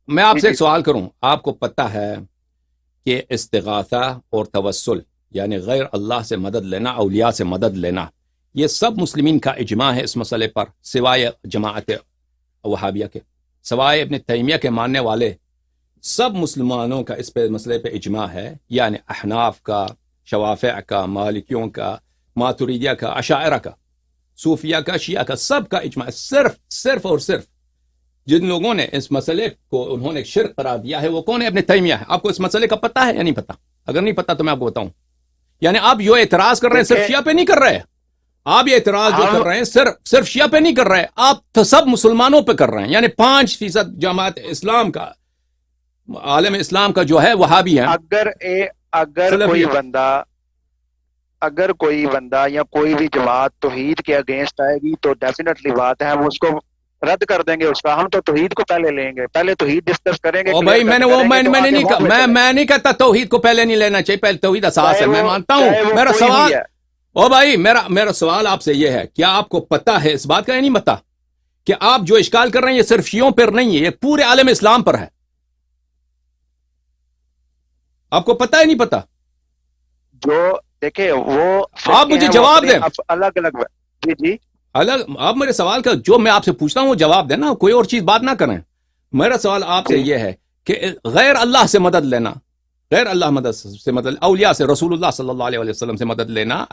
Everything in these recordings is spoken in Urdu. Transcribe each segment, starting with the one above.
میں آپ سے ایک سوال کروں، آپ کو پتہ ہے کہ استغاثہ اور توسل یعنی غیر اللہ سے مدد لینا، اولیاء سے مدد لینا، یہ سب مسلمین کا اجماع ہے اس مسئلے پر، سوائے جماعت وہابیہ کے، سوائے ابن تیمیہ کے ماننے والے سب مسلمانوں کا اس پہ مسئلے پہ اجماع ہے، یعنی احناف کا، شوافع کا، مالکیوں کا، ماتریدیہ کا، اشاعرہ کا، صوفیہ کا، شیعہ کا، سب کا اجماع ہے۔ صرف اور صرف جن لوگوں نے اس مسئلے کو انہوں نے شرک قرار دیا ہے وہ کون ہے؟ ابن تیمیہ ہے۔ آپ کو اس مسئلے کا پتہ ہے یا نہیں پتہ؟ اگر نہیں پتہ تو میں آپ کو بتاؤں، یعنی آپ جو اعتراض کر رہے ہیں صرف شیعہ پہ نہیں کر رہے، آپ یہ اعتراض جو کر رہے ہیں صرف شیعہ پہ نہیں کر رہے، آپ سب مسلمانوں پہ کر رہے ہیں، یعنی 5% جماعت اسلام کا، عالم اسلام کا جو ہے وہابی ہے۔ اگر کوئی بندہ یا کوئی بھی جماعت توحید کے اگینسٹ آئے گی تو ڈیفینیٹلی بات ہے ہم اس کو رد کر دیں گے، اس کا ہم تو توحید کو پہلے لیں گے، پہلے توحید ڈسکس کریں گے۔ بھائی میں نہیں کہتا توحید کو پہلے نہیں لینا چاہیے، پہلے توحید اساس ہے، میں مانتا ہوں۔ میرا سوال بھائی میرا سوال آپ سے یہ ہے، کیا آپ کو پتہ ہے اس بات کا یا نہیں پتہ کہ آپ جو اشکال کر رہے ہیں یہ صرف شیعوں پر نہیں ہے، یہ پورے عالم اسلام پر ہے؟ آپ کو پتہ ہے نہیں پتہ؟ جو دیکھیں وہ آپ مجھے جواب دیں، الگ الگ جی آپ میرے سوال کا جو میں آپ سے پوچھتا ہوں وہ جواب دینا، کوئی اور چیز بات نہ کریں۔ میرا سوال آپ سے یہ ہے کہ غیر اللہ سے مدد لینا، غیر اللہ مدد سے مدد، اولیاء سے، رسول اللہ صلی اللہ علیہ وسلم سے مدد لینا،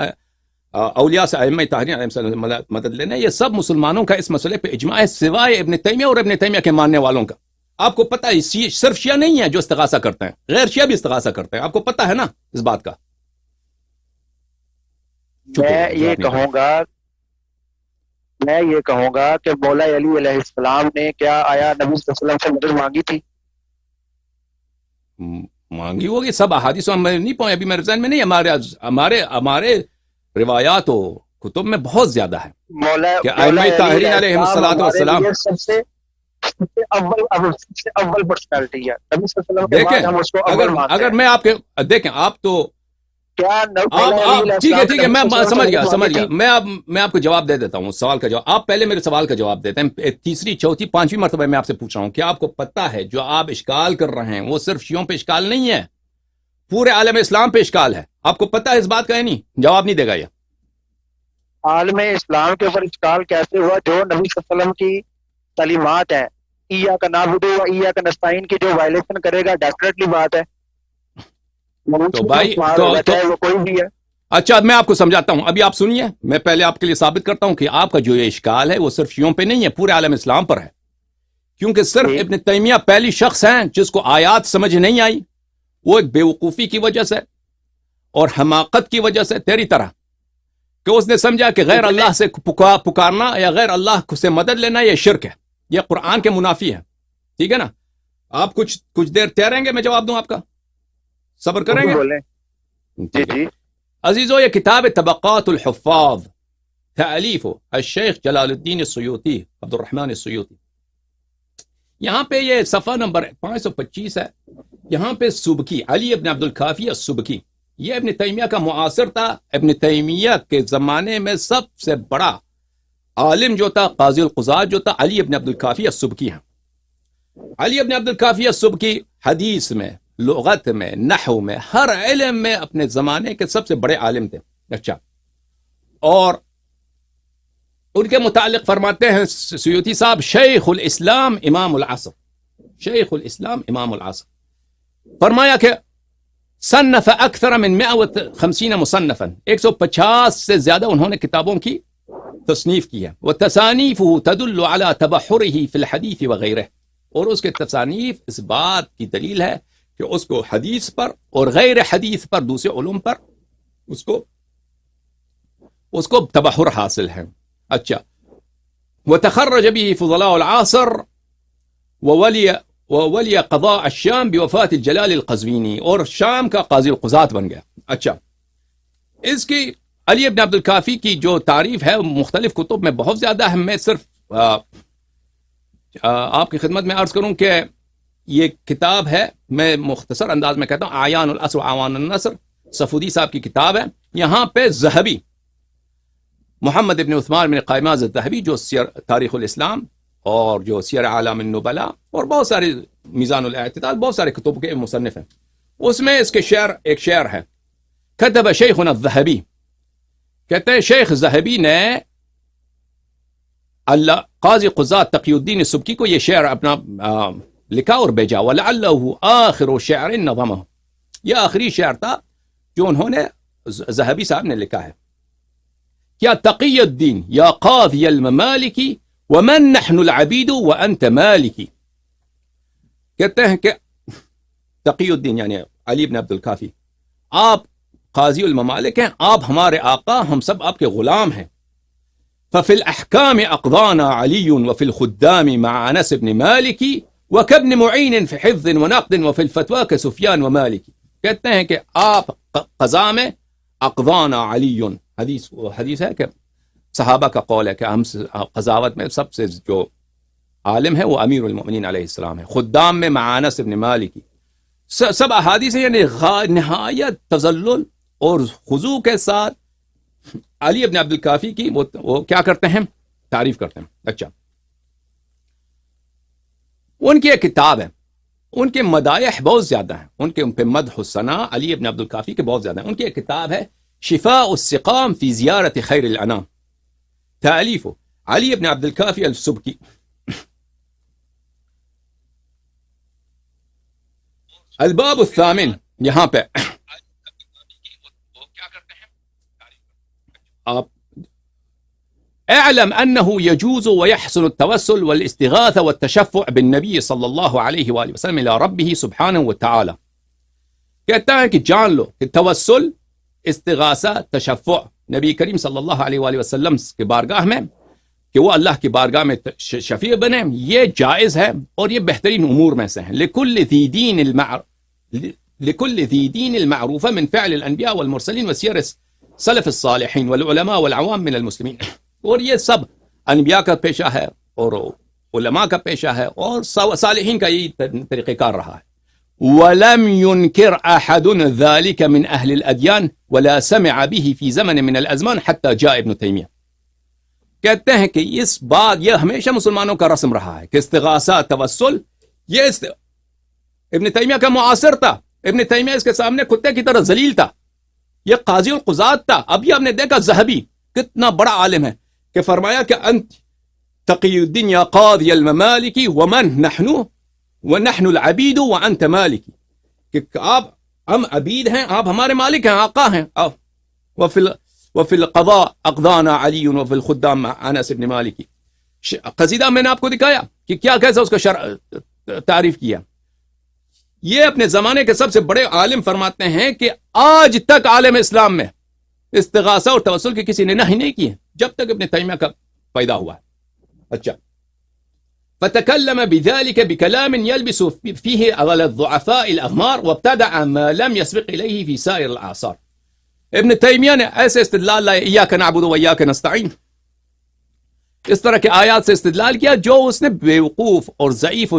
اولیاء سے، ائمہ طاہرین علیہ السلام سے مدد لینا، یہ سب مسلمانوں کا اس مسئلے پہ اجماع ہے سوائے ابن تیمیہ اور ابن تیمیہ کے ماننے والوں کا۔ آپ کو پتہ ہے صرف شیعہ نہیں ہے جو استغاثہ کرتے ہیں، غیر شیعہ بھی استغاثہ کرتے ہیں، آپ کو پتہ ہے نا اس بات کا؟ میں یہ کہوں گا کہ مولا علی علیہ السلام نے کیا آیا نبی صلی اللہ علیہ وسلم سے مدد مانگی تھی؟ مانگی ہوگی، سب احادیث میں نہیں پہنچے، ابھی میرے ذہن میں نہیں، ہمارے روایات و کتب میں بہت زیادہ ہے کہ ائمہ طاہرین علیہ السلام سب سے اول پرسنالٹی ہے نبی صلی اللہ علیہ وسلم کے بعد ہم اس کو اول مانتے ہیں۔ اگر میں آپ کے دیکھیں، آپ تو ٹھیک ہے میں سمجھ گیا، میں آپ کو جواب دے دیتا ہوں، سوال کا جواب آپ پہلے میرے سوال کا جواب دیتے ہیں، تیسری چوتھی پانچویں مرتبہ میں آپ سے پوچھ رہا ہوں کہ آپ کو پتہ ہے جو آپ اشکال کر رہے ہیں وہ صرف شیعوں پہ اشکال نہیں ہے، پورے عالم اسلام پہ اشکال ہے؟ آپ کو پتہ ہے اس بات کا ہے نہیں؟ جواب نہیں دے گا یہ؟ عالم اسلام کے اوپر اشکال کیسے ہوا؟ جو نبی صلی اللہ علیہ وسلم کی تعلیمات ہیں، ایاک نعبد و ایاک نستعین کی جو وائلیشن کرے گا ڈیفینیٹلی بات ہے تو بھائی وہ کوئی بھی ہے۔ اچھا میں آپ کو سمجھاتا ہوں، ابھی آپ سنیے، میں پہلے آپ کے لیے ثابت کرتا ہوں کہ آپ کا جو یہ اشکال ہے وہ صرف شیعوں پہ نہیں ہے، پورے عالم اسلام پر ہے، کیونکہ صرف ابن تیمیہ پہلی شخص ہیں جس کو آیات سمجھ نہیں آئی، وہ ایک بیوقوفی کی وجہ سے اور حماقت کی وجہ سے، تیری طرح، کہ اس نے سمجھا کہ غیر اللہ سے پکارنا یا غیر اللہ سے مدد لینا یہ شرک ہے، یہ قرآن کے منافی ہے، ٹھیک ہے نا؟ آپ کچھ دیر ٹھہریں گے، میں جواب دوں آپ کا، صبر کریں گے؟ جی عزیزو، یہ کتاب طبقات الحفاظ، تالیف الشیخ جلال الدین السیوطی، عبد الرحمن السیوطی، یہاں پہ یہ صفحہ نمبر 525 ہے، یہاں پہ سبکی، علی ابن عبد الکافی السبکی، یہ ابن تیمیہ کا معاصر تھا، ابن تیمیہ کے زمانے میں سب سے بڑا عالم جو تھا، قاضی القضات جو تھا، علی ابن عبد الکافی السبکی ہیں۔ علی ابن عبد الکافی السبکی حدیث میں، لغت میں، نحو میں، ہر علم میں اپنے زمانے کے سب سے بڑے عالم تھے۔ اچھا، اور ان کے متعلق فرماتے ہیں سیوطی صاحب، شیخ الاسلام امام العصر، شیخ الاسلام امام العصر، فرمایا کہ صنف اکثر من 150 مصنفا، 150 سے زیادہ انہوں نے کتابوں کی تصنیف کی ہے، وتصانیفه تدل على تبحره في الحديث وغيره، اور اس کے تصانیف اس بات کی دلیل ہے کہ اس کو حدیث پر اور غیر حدیث پر، دوسرے علوم پر اس کو تبحر حاصل ہے۔ اچھا، وتخرج به فضلاء العصر وولي قضاء الشام بوفاة الجلال القزوینی، اور شام کا قاضی القضات بن گیا۔ اچھا، اس کی علی ابن عبد الکافی کی جو تعریف ہے مختلف کتب میں بہت زیادہ ہے، میں صرف آپ کی خدمت میں عرض کروں کہ یہ کتاب ہے، میں مختصر انداز میں کہتا ہوں، اعیان العصر اعوان النصر، صفودی صاحب کی کتاب ہے۔ یہاں پہ ذہبی، محمد ابن عثمان بن قائماز الذہبی، جو تاریخ الاسلام اور جو سیر اعلام النبلاء اور بہت سارے میزان الاعتدال، بہت سارے کتب کے مصنف ہیں. اس میں اس کے ایک شعر ہے، کتب شیخنا الذہبی، کہتے ہیں شیخ ذہبی نے اللہ قاضی قضات تقی الدین سبکی کو یہ شعر اپنا لکھا اور بھیجا. وَلَعَلَّهُ آخِرُ شَعْرٍ نَظَمَهُ، یہ آخری شعر تھا جو انہوں نے ذہبی صاحب نے لکھا ہے. کیا تقی الدین یا قاضی الممالکی ومن نحن العبید وانت مالکی، کہتے ہیں کہ تقی الدین یعنی علی بن عبد الکافی، آپ قاضی الممالک ہیں، آپ ہمارے آقا، ہم سب آپ کے غلام ہیں. ففي الأحكام أقضانا علي وفي الخدام مع أنس بن مالك وكابن معين في حفظ ونقد وفي الفتوى كسفيان ومالك. کہتے ہیں کہ آپ قضا میں اقضانا علی، حدیث ہے کہ صحابہ کا قول ہے کہ ہم قضاوت میں سب سے جو عالم ہے وہ امیر المؤمنین علیہ السلام ہے. خدام میں مع انس بن مالک، سب احادیث ہیں، یعنی نہایت تذلل اور خضوع کے ساتھ علی ابن عبد الکافی کی وہ کیا کرتے ہیں، تعریف کرتے ہیں. اچھا، ان کی ایک کتاب ہے، ان کے مدائح بہت زیادہ ہیں، ان پہ مدح و ثنا علی ابن عبد الکافی کے بہت زیادہ ہیں. ان کی ایک کتاب ہے شفاء السقام فی زیارت خیر الانام، تالیف علی ابن عبد الکافی السبکی. الباب الثامن، یہاں پہ آپ اعلم انه يجوز ويحسن التوسل والاستغاثة والتشفع بالنبي صلی اللہ علیہ وآلہ وسلم الى ربه سبحانہ وتعالی. کہتا ہے کہ جان لو کہ توسل، استغاثہ، تشفع نبی کریم صلی اللہ علیہ وآلہ وسلم کے بارگاہ میں، کہ وہ اللہ کی بارگاہ میں شفیع بنے، یہ جائز ہے اور یہ بہترین امور میں سے ہیں. لكل ذی دین المعروف من فعل الانبیاء والمرسلین وسیر سلف الصالحین والعلماء والعوام من المسلمین. اور یہ سب انبیاء کا پیشہ ہے اور علماء کا پیشہ ہے اور صالحین کا یہی طریقہ کار رہا ہے. وَلَمْ يُنْكِرْ أَحَدٌ ذَلِكَ مِنْ أَهْلِ الْأَدْيَانِ وَلَا سَمِعَ بِهِ فِي زَمَنٍ مِنَ الْأَزْمَانِ حَتَّى جَاءَ ابن تیمیہ. کہتے ہیں کہ اس بات یہ ہمیشہ مسلمانوں کا رسم رہا ہے کہ استغاثہ، توسل، یہ ابن تیمیہ کا معاصر تھا. ابن تیمیہ اس کے سامنے کتے کی طرح ذلیل تھا، یہ قاضی القضات تھا. ابھی آپ نے دیکھا ذہبی کتنا بڑا عالم ہے کہ فرمایا کہ انت تقی الدین یا قاضی الممالک ومن نحن العبید وانت مالک، کہ آپ ہم عبید ہیں، آپ ہمارے مالک ہیں، آقا ہیں. وفی القضاء اقضانا علی وفی الخدام انس بن مالک. قصیدہ میں نے آپ کو دکھایا کہ کیا کیسے اس کا تعریف کیا. یہ اپنے زمانے کے سب سے بڑے عالم فرماتے ہیں کہ آج تک عالم اسلام میں استغاثہ اور توسل کی کسی نے نہیں کی ہے جب تک ابن تیمیہ کا پیدا ہوا ہے. اچھا، فتكلم بذلك بكلام يلبس فيه على الضعفاء الأغمار وابتدع ما لم يسبق إليه في سائر الآثار. ابن تیمیہ نے ایسے استدلال لائے، إياك نعبد وإياك نستعين، اس طرح کے آیات سے استدلال کیا جو اس نے بیوقوف اور ضعیف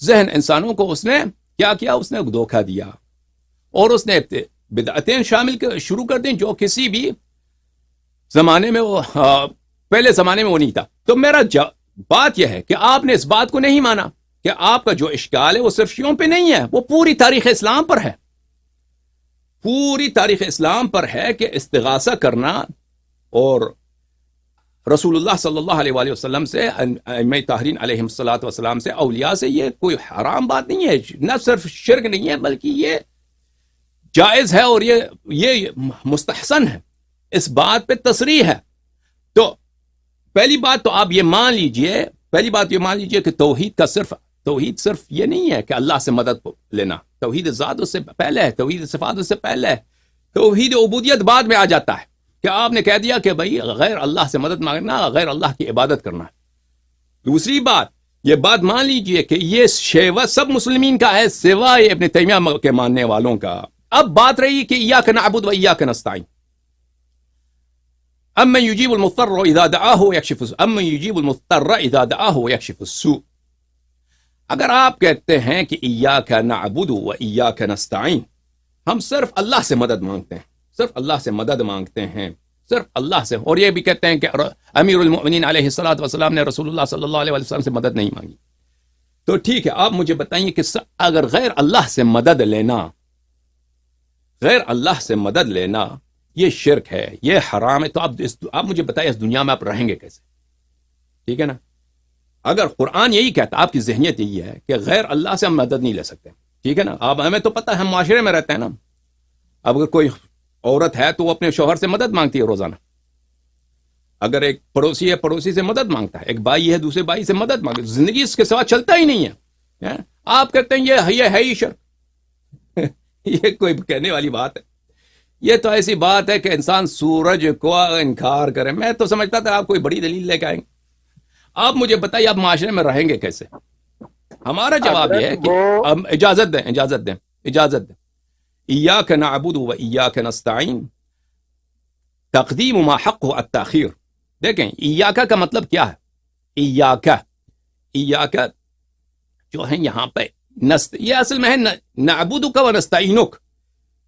ذہن انسانوں کو اس نے کیا کیا، اس نے دھوکہ دیا اور اس نے بدعتیں شامل شروع کر دیں جو کسی بھی زمانے میں وہ پہلے زمانے میں وہ نہیں تھا. تو میرا بات یہ ہے کہ آپ نے اس بات کو نہیں مانا کہ آپ کا جو اشکال ہے وہ صرف شیعوں پہ نہیں ہے، وہ پوری تاریخ اسلام پر ہے. پوری تاریخ اسلام پر ہے کہ استغاثہ کرنا اور رسول اللہ صلی اللہ علیہ وآلہ وسلم سے، ائمہ طاہرین علیہ الصلوۃ والسلام سے، اولیاء سے، یہ کوئی حرام بات نہیں ہے، نہ صرف شرک نہیں ہے بلکہ یہ جائز ہے اور یہ مستحسن ہے. اس بات پہ تصریح ہے. تو پہلی بات تو آپ یہ مان لیجئے کہ توحید صرف یہ نہیں ہے کہ اللہ سے مدد لینا. توحید ذات اس سے پہلے ہے، توحید صفات اس سے پہلے ہے، توحید عبودیت بعد میں آ جاتا ہے کہ آپ نے کہہ دیا کہ بھائی غیر اللہ سے مدد مانگنا، غیر اللہ کی عبادت کرنا. دوسری بات، یہ بات مان لیجئے کہ یہ شیوہ سب مسلمین کا ہے سوائے ابن تیمیہ کے ماننے والوں کا. اب بات رہی کہ ایاک نعبد و ایاک نستعین. امن یجیب المضطر اذا دعاہ ویکشف السوء. اگر آپ کہتے ہیں کہ ایاک نعبد و ایاک نستعین، ہم صرف اللہ سے مدد مانگتے ہیں، صرف اللہ سے مدد مانگتے ہیں، صرف اللہ سے، اور یہ بھی کہتے ہیں کہ امیر المؤمنین علیہ الصلوۃ والسلام نے رسول اللہ صلی اللہ علیہ وسلم سے مدد نہیں مانگی. تو ٹھیک ہے، آپ مجھے بتائیے کہ اگر غیر اللہ سے مدد لینا، غیر اللہ سے مدد لینا یہ شرک ہے، یہ حرام ہے، تو آپ مجھے بتائیے اس دنیا میں آپ رہیں گے کیسے؟ ٹھیک ہے نا؟ اگر قرآن یہی کہتا، آپ کی ذہنیت یہی ہے کہ غیر اللہ سے ہم مدد نہیں لے سکتے، ٹھیک ہے نا؟ اب ہمیں تو پتہ ہے ہم معاشرے میں رہتے ہیں نا، اب اگر کوئی عورت ہے تو وہ اپنے شوہر سے مدد مانگتی ہے روزانہ، اگر ایک پڑوسی ہے پڑوسی سے مدد مانگتا ہے، ایک بھائی ہے دوسرے بھائی سے مدد مانگتا ہے، زندگی اس کے سوا چلتا ہی نہیں ہے۔ آپ کہتے ہیں یہ ہے ہی شرک یہ کوئی کہنے والی بات ہے؟ یہ تو ایسی بات ہے کہ انسان سورج کو انکار کرے۔ میں تو سمجھتا تھا آپ کوئی بڑی دلیل لے کے آئیں گے۔ آپ مجھے بتائیے آپ معاشرے میں رہیں گے کیسے؟ ہمارا جواب یہ ہے کہ اجازت دیں ایاک نعبد و ایاک نستعین، تقدیم ما حق التاخیر۔ دیکھیں ایاک کا مطلب کیا ہے؟ ایاک جو ہے یہاں پہ یہ اصل میں ہے نعبدک و نستعینک،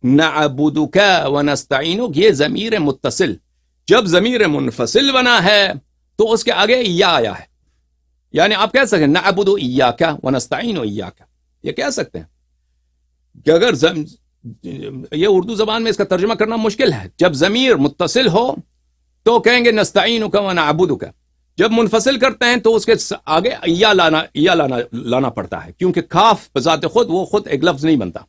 نعبدک و نستعینک، یہ ضمیر متصل۔ جب ضمیر منفصل بنا ہے تو اس کے آگے یا آیا ہے، یعنی آپ کہہ سکتے ہیں نعبد ایاک و نستعین ایاک، یہ کہہ سکتے ہیں کہ اگر یہ اردو زبان میں اس کا ترجمہ کرنا مشکل ہے۔ جب ضمیر متصل ہو تو کہیں گے نستعینک و نعبدک، جب منفصل کرتے ہیں تو اس کے آگے یا لانا پڑتا ہے، کیونکہ کاف بذات خود وہ خود ایک لفظ نہیں بنتا،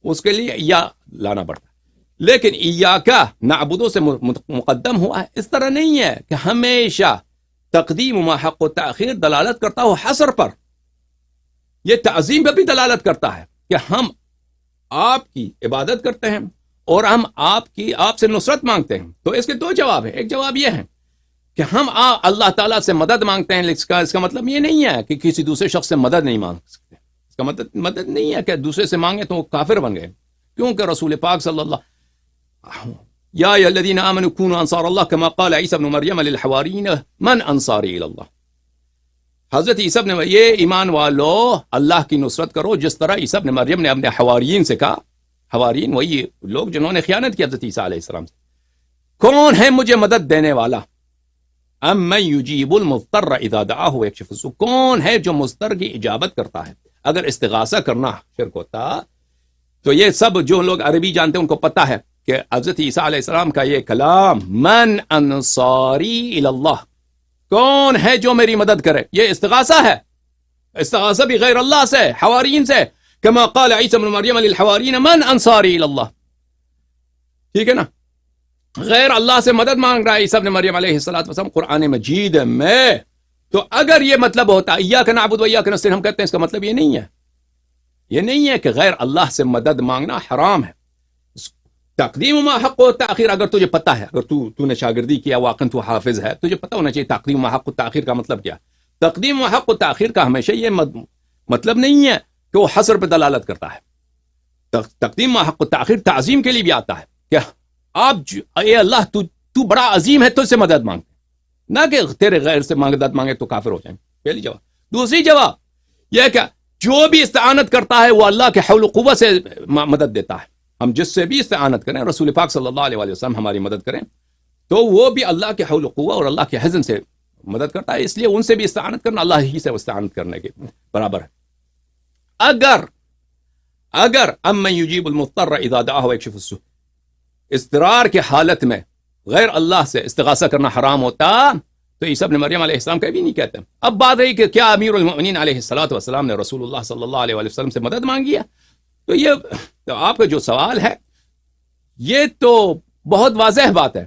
اس کے لیے یا لانا پڑتا ہے۔ لیکن ایاک نعبدو سے مقدم ہوا ہے، اس طرح نہیں ہے کہ ہمیشہ تقدیم ما حق و تاخیر دلالت کرتا ہو حصر پر، یہ تعظیم پہ بھی دلالت کرتا ہے کہ ہم آپ کی عبادت کرتے ہیں اور ہم آپ سے نصرت مانگتے ہیں۔ تو اس کے دو جواب ہیں، ایک جواب یہ ہے کہ ہم اللہ تعالیٰ سے مدد مانگتے ہیں، اس کا مطلب یہ نہیں ہے کہ کسی دوسرے شخص سے مدد نہیں مانگ سکتے، اس کا مدد نہیں ہے کہ دوسرے سے مانگے تو وہ کافر بن گئے، کیونکہ رسول پاک صلی اللہ یا ایھا الذین آمنوا کونوا انصار اللہ کما قال عیسی ابن مریم للحواریین من انصاری الی اللہ۔ حضرت عیسی ابن یہ ایمان والو اللہ کی نصرت کرو، جس طرح عیسی ابن مریم نے اپنے حواریین سے کہا۔ حواریین وہی لوگ جنہوں نے خیانت کی حضرت عیسیٰ علیہ السلام سے۔ کون ہے مجھے مدد دینے والا؟ امن یجیب المضطر اذا دعاہ ویکشف السوء، کون ہے جو مضطر کی اجابت کرتا ہے؟ اگر استغاثہ کرنا شرک ہوتا تو یہ سب جو لوگ عربی جانتے ہیں ان کو پتہ ہے کہ حضرت عیسیٰ علیہ السلام کا یہ کلام من انصاری الی اللہ، کون ہے جو میری مدد کرے، یہ استغاثہ ہے۔ استغاثہ بھی غیر اللہ سے، حوارین سے، کما قال عیسی ابن مریم للحوارین من انصاری الی اللہ، ٹھیک ہے نا؟ غیر اللہ سے مدد مانگ رہا ہے عیسی ابن مریم علیہ السلام قرآن مجید میں۔ تو اگر یہ مطلب ہوتا ایاک نعبد و ایاک نستعین، ہم کہتے ہیں اس کا مطلب یہ نہیں ہے کہ غیر اللہ سے مدد مانگنا حرام ہے۔ تقدیم ما حق و تاخیر، اگر تجھے پتہ ہے، اگر تو نے شاگردی کیا، واقعا تو حافظ ہے، تجھے پتہ ہونا چاہیے تقدیم ما حق و تاخیر کا مطلب کیا۔ تقدیم ما حق و تاخیر کا ہمیشہ یہ مطلب نہیں ہے کہ وہ حصر پہ دلالت کرتا ہے۔ تقدیم ما حق و تاخیر تعظیم کے لیے بھی آتا ہے کہ اے اللہ تو بڑا عظیم ہے، تجھ سے مدد مانگتے، نہ کہ تیرے غیر سے مدد مانگے تو کافر ہو جائیں۔ پہلی جواب۔ دوسری جواب یہ کہ جو بھی استعانت کرتا ہے وہ اللہ کے حول و قوت سے مدد دیتا ہے۔ ہم جس سے بھی استعانت کریں، رسول پاک صلی اللہ علیہ وسلم ہماری مدد کریں تو وہ بھی اللہ کے حول و قوت اور اللہ کے حزن سے مدد کرتا ہے، اس لیے ان سے بھی استعانت کرنا اللہ ہی سے استعانت کرنے کے برابر ہے۔ اگر امن یجیب المضطر اذا دعاہ ویکشف السوء، اضطرار کے حالت میں غیر اللہ سے استغاثہ کرنا حرام ہوتا تو عیسی ابن مریم علیہ السلام کا بھی نہیں کہتے۔ اب بات رہی کہ کیا امیر المؤمنین علیہ السلام نے رسول اللہ صلی اللہ علیہ وسلم سے مدد مانگی ہے؟ تو آپ کا جو سوال ہے یہ تو بہت واضح بات ہے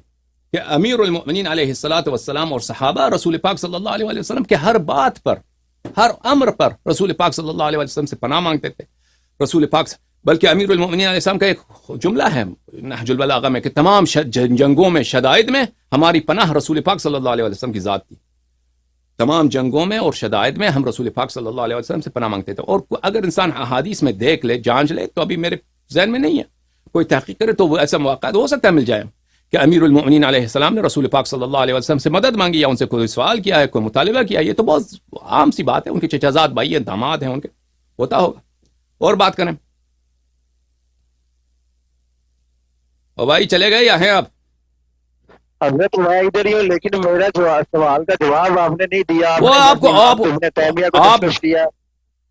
کہ امیر المؤمنین علیہ السلام اور صحابہ رسول پاک صلی اللہ علیہ وسلم کے ہر بات پر، ہر امر پر رسول پاک صلی اللہ علیہ وسلم سے پناہ مانگتے تھے۔ رسول پاک بلکہ امیر المؤمنین علیہ السلام کا ایک جملہ ہے نہج البلاغہ میں کہ تمام جنگوں میں، شدائد میں ہماری پناہ رسول پاک صلی اللہ علیہ وسلم کی ذات تھی۔ تمام جنگوں میں اور شدائد میں ہم رسول پاک صلی اللہ علیہ وسلم سے پناہ مانگتے تھے۔ اور اگر انسان احادیث میں دیکھ لے، جانچ لے، تو ابھی میرے ذہن میں نہیں ہے، کوئی تحقیق کرے تو وہ ایسا مواقع ہو سکتا ہے مل جائے کہ امیر المؤمنین علیہ السلام نے رسول پاک صلی اللہ علیہ وسلم سے مدد مانگی یا ان سے کوئی سوال کیا ہے، کوئی مطالبہ کیا ہے۔ یہ تو بہت عام سی بات ہے، ان کے چچا زاد بھائی ہیں، داماد ہیں ان کے، ہوتا ہوگا۔ اور بات کریں، اور بھائی چلے گئے یا ہیں آپ؟ حضرت میں ادھر ہی ہوں، لیکن میرا سوال کا جواب آپ نے نہیں دیا۔ وہ آپ کو ابن تیمیہ کو ڈسکس کیا۔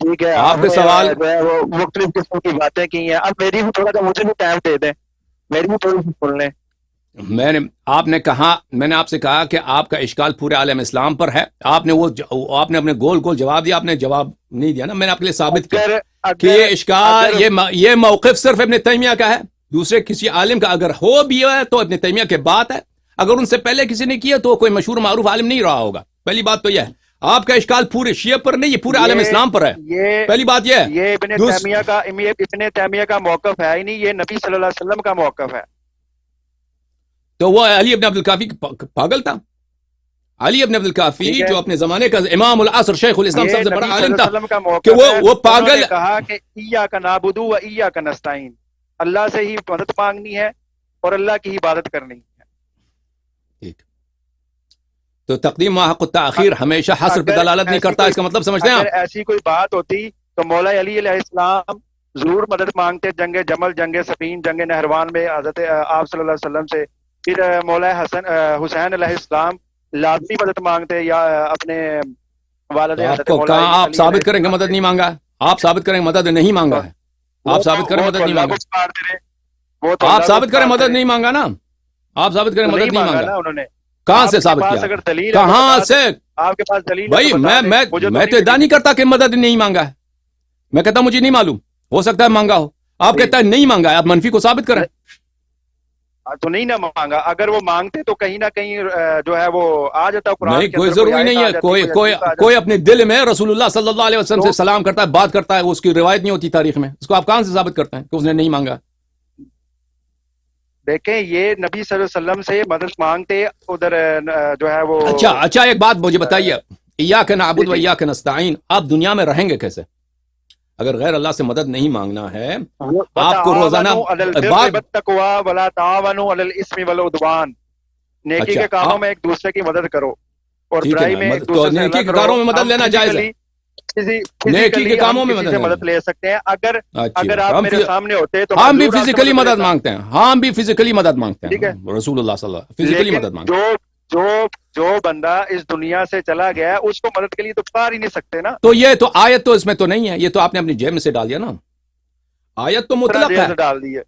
ٹھیک ہے آپ کے نے سوال جو ہے وہ مختلف قسم کی باتیں کی ہیں. اب میری بھی تھوڑا سا مجھے بھی ٹائم دے دیں, میری بھی تھوڑی سی سن لیں. آپ نے کہا, میں نے آپ سے کہا کہ آپ کا اشکال پورے عالم اسلام پر ہے. آپ نے اپنے گول گول جواب دیا, آپ نے جواب نہیں دیا نا. میں نے آپ کے لیے ثابت کیا کہ یہ اشکال, یہ موقف صرف ابن تیمیہ کا ہے, دوسرے کسی عالم کا اگر ہو بھی ہے تو ابن تیمیہ کے بات ہے. اگر ان سے پہلے کسی نے کیا تو کوئی مشہور معروف عالم نہیں رہا ہوگا. پہلی بات تو یہ ہے. آپ کا اشکال پورے شیعہ پر نہیں, یہ پورے عالم اسلام پر ہے. پہلی بات یہ ہے. یہ ابن تیمیہ کا موقف ہے ہی نہیں, یہ نبی صلی اللہ علیہ وسلم کا موقف ہے. تو وہ علی ابن عبد الکافی پاگل تھا. علی ابن عبد الکافی جو اپنے زمانے کا امام العصر شیخ الاسلام سب سے بڑا عالم تھا, کہ وہ پاگل کہا کہ ایاک نعبد و ایاک نستعین, اللہ سے ہی مدد مانگنی ہے اور اللہ کی عبادت کرنی ہے. ٹھیک. تو تقدیم ما حق التاخیر ہمیشہ حصر پہ دلالت نہیں کرتا, اس کا مطلب سمجھتے ہیں آپ؟ اگر ایسی کوئی بات ہوتی تو مولا علی علیہ السلام ضرور مدد مانگتے جنگ جمل, جنگ صفین, جنگ نہروان میں حضرت آپ صلی اللہ علیہ وسلم سے. پھر مولا حسین علیہ السلام لازمی مدد مانگتے یا اپنے والد حضرت کو مولا کہاں آپ ثابت کریں گے مدد نہیں مانگا ہے؟ آپ ثابت کریں مدد نہیں مانگا ہے. آپ ثابت کریں مدد نہیں مانگا. آپ ثابت کریں مدد نہیں مانگا نا. آپ ثابت کریں مدد نہیں مانگا. انہوں نے کہاں سے ثابت کیا؟ کہاں سے؟ آپ کے پاس دلیل بھائی میں تو ادعا نہیں کرتا کہ مدد نہیں مانگا ہے. میں کہتا مجھے نہیں معلوم, ہو سکتا ہے مانگا ہو. آپ کہتا ہے نہیں مانگا ہے, آپ منفی کو ثابت کریں. تو نہیں نہ مانگا, اگر وہ مانگتے تو کہیں نہ کہیں جو ہے وہ آ جاتا قرآن نہیں, کے کوئی اندر, ضروری نہیں ہے. کوئی اپنے دل میں رسول اللہ صلی اللہ علیہ وسلم سے سلام کرتا ہے, بات کرتا ہے, اس کی روایت نہیں ہوتی تاریخ میں. اس کو آپ کہاں سے ثابت کرتے ہیں کہ اس نے نہیں مانگا؟ دیکھیں یہ نبی صلی اللہ علیہ وسلم سے مدد مانگتے ادھر جو ہے وہ. اچھا ایک بات مجھے بتائیے, ایاک نعبد و ایاک نستعین, آپ دنیا میں رہیں گے کیسے اگر غیر اللہ سے مدد نہیں مانگنا ہے؟ آپ کو روزانہ ولا تعاونوا علی الاسم والعدوان, نیکی کے کاموں میں ایک دوسرے کی مدد کرو اور برائی میں ایک دوسرے سے نیکی کے کاموں میں مدد لینا جائز ہے. نیکی کے کاموں میں مدد لے سکتے ہیں. اگر آپ میرے سامنے ہوتے تو ہم بھی فزیکلی مدد مانگتے ہیں, ہم بھی فزیکلی مدد مانگتے ہیں. رسول اللہ صلی اللہ علیہ وسلم فزیکلی مدد مانگتے ہیں. جو بندہ اس دنیا سے چلا گیا ہے اس کو مدد کے لیے تو پکار ہی نہیں سکتے نا. تو یہ تو آیت تو اس میں تو نہیں ہے, یہ تو آپ نے اپنی جیب میں سے ڈال دیا نا. آیت تو مطلق ہے ڈال دی ہے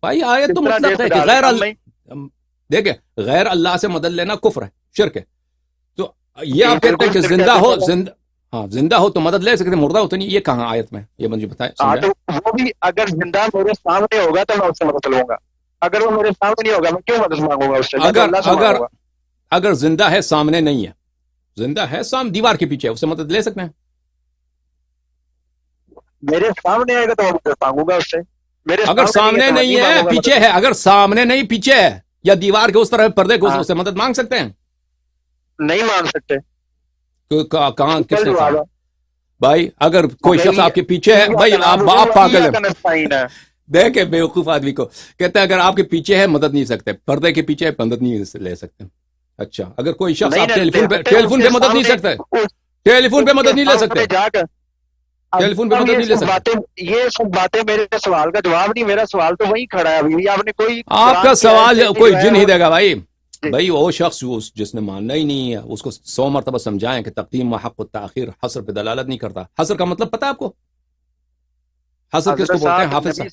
بھائی, آیت تو مطلق ہے کہ غیر اللہ, دیکھیں غیر اللہ سے مدد لینا کفر ہے, شرک ہے. تو یہ آپ کہتے ہیں کہ زندہ ہو تو مدد لے سکتے, مردہ ہو تو نہیں. یہ کہاں آیت میں, یہ مجھے بتائیں. وہ بھی اگر زندہ میرے سامنے ہوگا تو میں اس سے مدد لوں گا, اگر وہ میرے سامنے نہیں ہوگا میں کیوں مدد مانگوں گا اس سے؟ اگر زندہ ہے سامنے نہیں ہے, زندہ ہے دیوار کے پیچھے, اس سے مدد لے سکتے ہیں. میرے سامنے آئے گا تو مدد مانگوں گا اس سے. اگر سامنے نہیں ہے پیچھے ہے, اگر سامنے نہیں پیچھے ہے یا دیوار کے اس طرف پردے کو, اس سے مدد مانگ سکتے ہیں؟ نہیں مانگ سکتے. کہاں کس نے کہا؟ بھائی اگر کوئی شخص آپ کے پیچھے ہے, بھائی آپ پاگل ہیں. دیکھیں بیوقوف آدمی کو کہتے ہیں اگر آپ کے پیچھے ہے مدد نہیں سکتے, پردے کے پیچھے مدد نہیں لے سکتے. اچھا اگر کوئی شخص آپ ٹیلیفون پہ مدد نہیں سکتے, ٹیلیفون پہ مدد نہیں لے سکتے, ٹیلیفون پہ مدد نہیں لے سکتے. یہ سب باتیں میرے سوال کا جواب نہیں, میرا سوال تو وہی کھڑا ہے ابھی. آپ نے کوئی آپ کا سوال کوئی جن ہی دے گا بھائی. بھائی وہ شخص جس نے ماننا ہی نہیں ہے اس کو 100 مرتبہ سمجھائیں کہ تقدیم ما حق التاخیر حصر پہ دلالت نہیں کرتا. حصر کا مطلب پتہ ہے آپ کو؟ حصر کس کو بولتے ہیں؟ حافظ صاحب.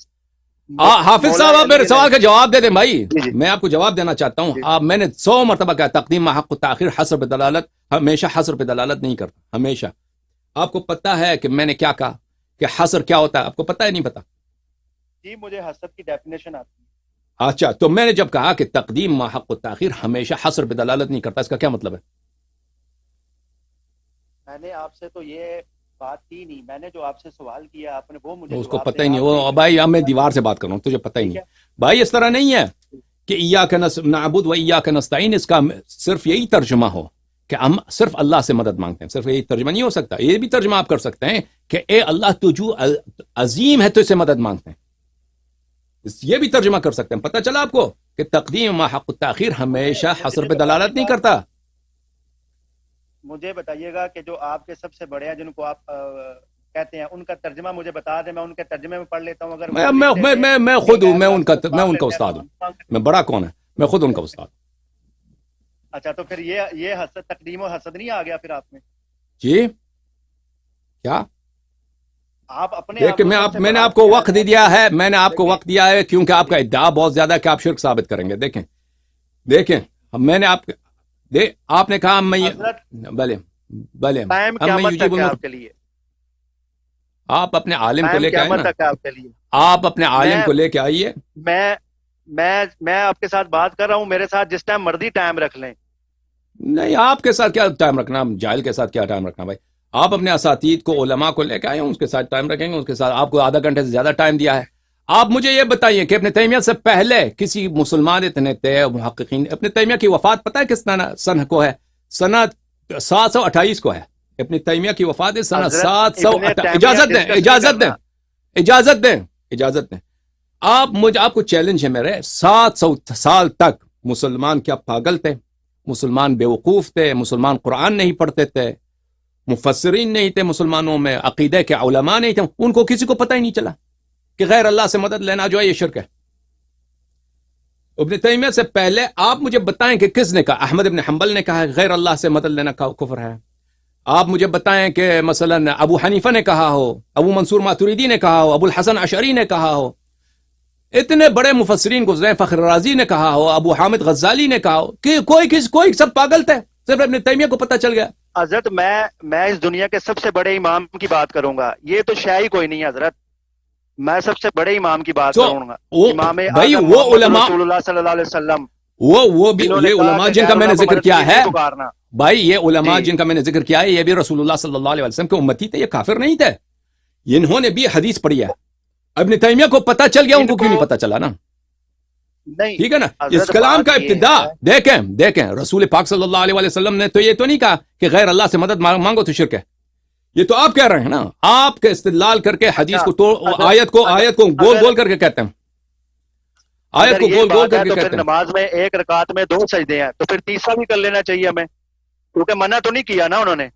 حافظ صاحب آپ میرے سوال کا جواب دے دیں بھائی. میں آپ کو جواب دینا چاہتا ہوں. میں نے 100 مرتبہ کہا تقدیم ما حق التاخیر حصر پہ دلالت, ہمیشہ حصر پہ دلالت نہیں کرتا, ہمیشہ. آپ کو پتا ہے کہ میں نے کیا کہا کہ حصر کیا ہوتا ہے؟ آپ کو پتا ہے نہیں پتا؟ جی مجھے حصر کی ڈیفینیشن آتی ہے. اچھا تو میں نے جب کہا کہ تقدیم ما حق التاخیر ہمیشہ حصر پہ دلالت نہیں کرتا, اس کا کیا مطلب ہے؟ میں نے آپ سے تو یہ بات کی نہیں, میں نے جو آپ سے سوال کیا آپ نے وہ مجھے اس کو پتہ ہی نہیں. وہ بھائی اب میں دیوار سے بات کر رہا ہوں, تجھے پتہ ہی نہیں بھائی. اس طرح نہیں ہے کہ ایاک نعبد و ایاک نستعین اس کا صرف یہی ترجمہ ہو کہ ہم صرف اللہ سے مدد مانگتے ہیں. صرف یہی ترجمہ نہیں ہو سکتا. یہ بھی ترجمہ آپ کر سکتے ہیں کہ اے اللہ تو جو عظیم ہے تو اسے مدد مانگتے ہیں. یہ بھی ترجمہ کر سکتے ہیں. پتہ چلا آپ کو کہ تقدیم ما حق التاخیر ہمیشہ حصر پہ دلالت نہیں کرتا. مجھے بتائیے گا کہ جو آپ کے سب سے بڑے ہیں جن کو آپ کہتے ہیں ان کا ترجمہ مجھے بتا دیں, میں ان کے ترجمے میں پڑھ لیتا ہوں. اگر میں خود ہوں, میں ان کا استاد ہوں. میں بڑا کون ہے, میں خود ان کا استاد. اچھا تو پھر یہ حسد تقدیم و حسد نہیں آ گیا پھر آپ میں؟ جی کیا آپ اپنے دیکھیں میں نے آپ کو وقت دیا ہے، میں نے آپ کو وقت دیا ہے کیونکہ آپ کا ادعا بہت زیادہ ہے کہ آپ شرک ثابت کریں گے. دیکھیں میں نے آپ نے کہا بلے آپ کے لیے آپ اپنے عالم کو لے کے آئیے نا، آپ کے لیے آپ اپنے عالم کو لے کے آئیے. میں آپ کے ساتھ بات کر رہا ہوں، میرے ساتھ جس ٹائم مرضی ٹائم رکھ لیں. نہیں، آپ کے ساتھ کیا ٹائم رکھنا، جاہل کے ساتھ کیا ٹائم رکھنا بھائی. آپ اپنے اساتید کو، علماء کو لے کے آئے، اس کے ساتھ ٹائم رکھیں گے. اس کے ساتھ آپ کو آدھا گھنٹے سے زیادہ ٹائم دیا ہے. آپ مجھے یہ بتائیے کہ ابن تیمیہ سے پہلے کسی مسلمان اتنے تھے محققین، ابن تیمیہ کی وفات پتہ ہے کس سنہ کو ہے؟ سنہ 728 کو ہے. ابن تیمیہ کی وفات ہے سنہ 728. اجازت دیں آپ کو چیلنج ہے میرے. 700 سال تک مسلمان کیا پاگل تھے؟ مسلمان بیوقوف تھے، مسلمان قرآن نہیں پڑھتے تھے، مفسرین نہیں تھے مسلمانوں میں، عقیدہ کے علماء نہیں تھے، ان کو کسی کو پتہ ہی نہیں چلا کہ غیر اللہ سے مدد لینا جو ہے یہ شرک ہے. ابن تیمیہ سے پہلے آپ مجھے بتائیں کہ کس نے کہا؟ احمد ابن حنبل نے کہا ہے غیر اللہ سے مدد لینا کفر ہے. آپ مجھے بتائیں کہ مثلا ابو حنیفہ نے کہا ہو، ابو منصور ماتوریدی نے کہا ہو، ابو الحسن اشعری نے کہا ہو، اتنے بڑے مفسرین گزرے، فخر رازی نے کہا ہو، ابو حامد غزالی نے کہا ہو کہ کوئی سب پاگل تھے، صرف ابن تیمیہ کو پتہ چل گیا. حضرت میں اس دنیا کے سب سے بڑے امام کی بات کروں گا، یہ تو شاعری کوئی نہیں ہے حضرت. میں سب سے بڑے امام کی بات کروں گا، امام اعظم رسول اللہ صلی اللہ علیہ وسلم. وہ بھی یہ علماء جن کا میں نے ذکر کیا ہے بھائی، یہ علماء جن کا میں نے ذکر کیا ہے یہ بھی رسول اللہ صلی اللہ علیہ وسلم کے امتی تھے، یہ کافر نہیں تھے. انہوں نے بھی حدیث پڑھی ہے. ابن تیمیہ کو پتہ چل گیا، ان کو کیوں نہیں پتہ چلا نا؟ ٹھیک ہے نا. اس کلام کا ابتدا دیکھیں رسول پاک صلی اللہ علیہ وسلم نے تو یہ تو نہیں کہا کہ غیر اللہ سے مدد مانگو تو شرک ہے. یہ تو آپ کہہ رہے ہیں نا، آپ کے استدلال کر کے حدیث کو آیت کو گول کر کے کہتے ہیں. آیت کو گول کر کے کہتے ہیں. نماز میں ایک رکعت میں 2 سجدے ہیں تو پھر تیسرا بھی کر لینا چاہیے ہمیں، کیونکہ منع تو نہیں کیا نا انہوں نے.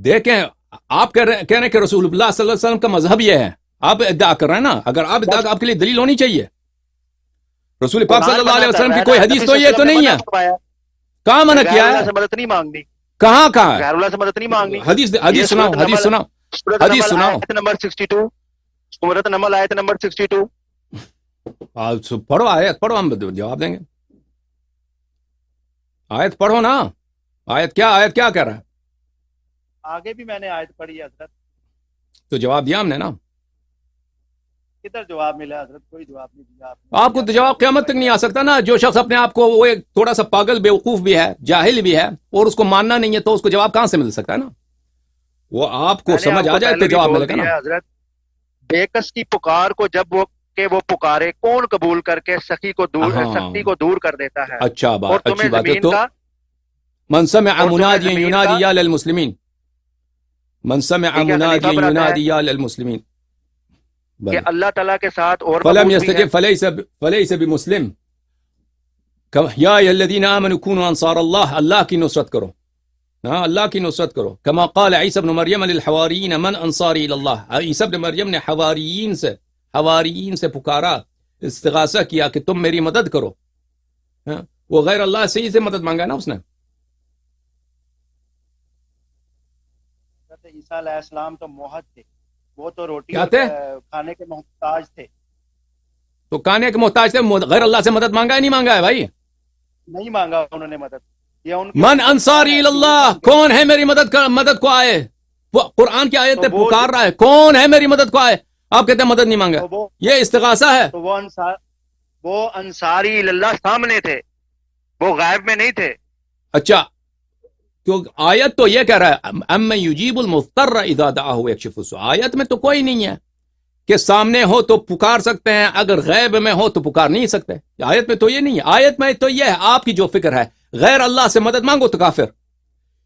دیکھیں آپ کہہ رہے ہیں کہ رسول اللہ صلی اللہ علیہ وسلم کا مذہب یہ ہے، آپ ادعا کر رہے ہیں نا. اگر آپ ادعا، آپ کے لیے دلیل ہونی چاہیے. رسول پاک صلی اللہ علیہ وسلم کی کوئی حدیث تو یہ تو نہیں ہے. کہاں منع کیا ہے؟ مدد نہیں مانگنی. کہاں غیر اللہ سے مدد نہیں مانگنی. حدیث سناؤ. آیت نمبر 62، سورۃ نمل آیت نمبر 62. پڑھو آیت، پڑھو، ہم جواب دیں گے. آیت پڑھو نا. آیت کیا کہہ رہا ہے؟ آگے بھی میں نے آیت پڑھی حضرت، تو جواب دیا ہم نے نا. کدھر جواب ملا حضرت؟ کوئی جواب نہیں دیا آپ کو. تو جواب قیامت تک نہیں آ سکتا نا. جو شخص اپنے آپ کو وہ ایک تھوڑا سا پاگل بیوقوف بھی ہے، جاہل بھی ہے، اور اس کو ماننا نہیں ہے، تو اس کو جواب کہاں سے مل سکتا ہے نا؟ وہ آپ کو سمجھ آ جائے تو جواب ملے گا نا. حضرت بے کس کی پکار کو جب وہ پکارے، کون قبول کر کے سختی کو دور کر دیتا ہے. اچھا بات ہے. تو من سمع منادیا ینادی یا للمسلمین، من سمع منادیا ینادی یا للمسلمین، کہ اللہ تعالیٰ کے ساتھ اور فلم يستجب فليس بمسلم. یا الذین آمنوا كونوا انصار اللہ، اللہ کی نصرت کرو، ہاں اللہ کی نصرت کرو. کما قال عیسی ابن مریم للحواریین من انصاری الی اللہ. عیسی ابن مریم نے حواریین سے پکارا، استغاثہ کیا کہ تم میری مدد کرو. وہ غیر اللہ سے مدد مانگا نا اس نے. عیسیٰ علیہ السلام تو موحد تھے، وہ تو روٹی کھانے کے محتاج تھے. تو کھانے کے محتاج تھے، غیر اللہ سے مدد مانگا ہے نہیں مانگا ہے بھائی؟ نہیں مانگا انہوں نے مدد. من انصاری اللہ، کون ہے میری مدد کو آئے؟ قرآن کی آیت پکار رہا ہے، کون ہے میری مدد کو آئے؟ آپ کہتے ہیں مدد نہیں مانگا. یہ استغاثہ ہے. وہ انصاری اللہ سامنے تھے، وہ غائب میں نہیں تھے. اچھا، آیت تو یہ کہہ رہا ہے اَمَّن يُجِيبُ الْمُضْطَرَّ إِذَا دَعَاهُ وَيَكْشِفُ السُّوءَ. آیت میں تو کوئی نہیں ہے کہ سامنے ہو تو پکار سکتے ہیں، اگر غیب میں ہو تو پکار نہیں سکتے. آیت میں تو یہ نہیں ہے. آیت میں تو یہ ہے آپ کی جو فکر ہے، غیر اللہ سے مدد مانگو تو کافر.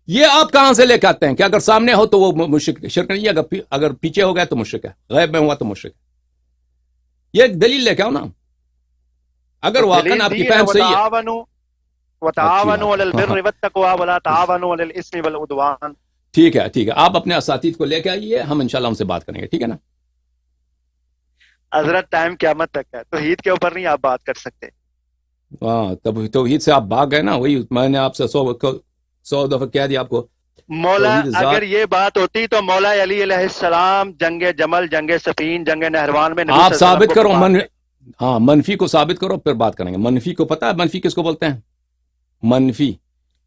یہ آپ کہاں سے لے کے آتے ہیں کہ اگر سامنے ہو تو وہ مشرک؟ شرک نہیں ہے، اگر پیچھے ہو گیا تو مشرک ہے، غیب میں ہوا تو مشرک ہے. یہ ایک دلیل لے کے آؤ نا. اگر واقعا آپ کی فہم صحیح ہے. وَتَعَاوَنُوا عَلَى الْبِرِّ وَالتَّقْوَىٰ وَلَا تَعَاوَنُوا عَلَى الْإِثْمِ وَالْعُدْوَانِ. ٹھیک ہے، آپ اپنے اساتید کو لے کے آئیے، ہم انشاءاللہ ان سے بات کریں گے. ٹھیک ہے نا حضرت؟ ٹائم قیامت تک ہے، توحید کے اوپر نہیں آپ بات کر سکتے. ہاں، تب توحید سے آپ بھاگ گئے نا. وہی میں نے آپ سے 100 دفعہ کہہ دیا آپ کو مولا توحید ذات. اگر یہ بات ہوتی تو مولا علی علیہ السلام جنگ جمل جنگ سفین جنگ نہروان میں نبی آپ صلی اللہ علیہ ثابت وسلم کرو کو ہاں منفی کو ثابت کرو پھر بات کریں گے. منفی کو پتہ ہے منفی کس کو بولتے ہیں؟ منفی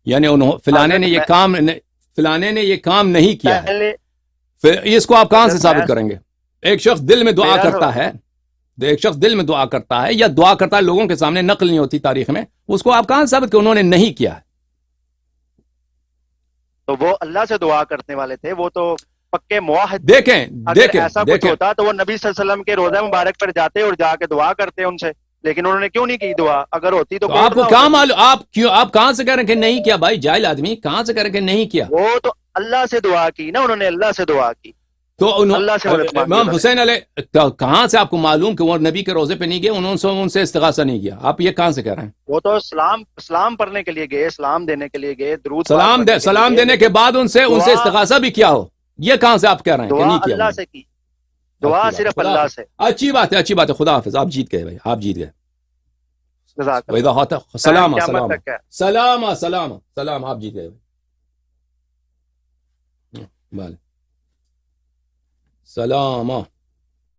یعنی فلانے نے یہ کام فلانے نے یہ کام نہیں کیا ہے. پہلے پھر اس کو آپ کہاں سے حضرت ثابت میں کریں گے؟ ایک شخص دل میں دعا میرا کرتا ہے، ایک شخص دل میں دعا کرتا ہے یا دعا کرتا ہے لوگوں کے سامنے، نقل نہیں ہوتی تاریخ میں، اس کو آپ کہاں ثابت کہ انہوں نے نہیں کیا ہے؟ تو وہ اللہ سے دعا کرنے والے تھے، وہ تو پکے موحد. دیکھیں اگر دیکھیں ایسا کچھ دیکھیں ہوتا تو وہ نبی صلی اللہ علیہ وسلم کے روزہ مبارک پر جاتے اور جا کے دعا کرتے ان سے، لیکن انہوں نے کیوں نہیں کی دعا؟ اگر ہوتی تو تو کوئی آپ کو نہ کیا ہوتا. معلوم؟ آپ کہاں سے کہہ رہے ہیں کہ نہیں کیا؟ بھائی جاہل آدمی کہاں سے کہہ رہے ہیں کہ نہیں کیا؟ وہ تو اللہ سے دعا کی نا، انہوں نے اللہ سے دعا کی، تو اللہ سے مدد مانگی امام انہوں نے. حسین علیہ تو کہاں سے آپ کو معلوم کہ وہ نبی کے روزے پہ نہیں گئے، انہوں نے ان سے استغاثہ نہیں کیا؟ آپ یہ کہاں سے کہہ رہے ہیں؟ وہ تو اسلام پڑھنے کے لیے گئے، اسلام دینے کے لیے گئے، درود پاک سلام پڑھنے کے سلام لیے گئے، دینے کے بعد ان سے دعا استغاثہ بھی کیا ہو، یہ کہاں سے آپ کہہ رہے ہیں کہ دعا نہیں کیا؟ اللہ سے کی، دعا صرف اللہ سے. اچھی بات ہے، اچھی بات ہے. خدا حافظ. آپ جیت گئے بھائی، آپ جیت گئے. جزاک اللہ. وَإِذَا خَاطَ سلام قیامت سلام تک ہے. سلام سلام سلام. آپ جیت گئے بھائی. بله. سلام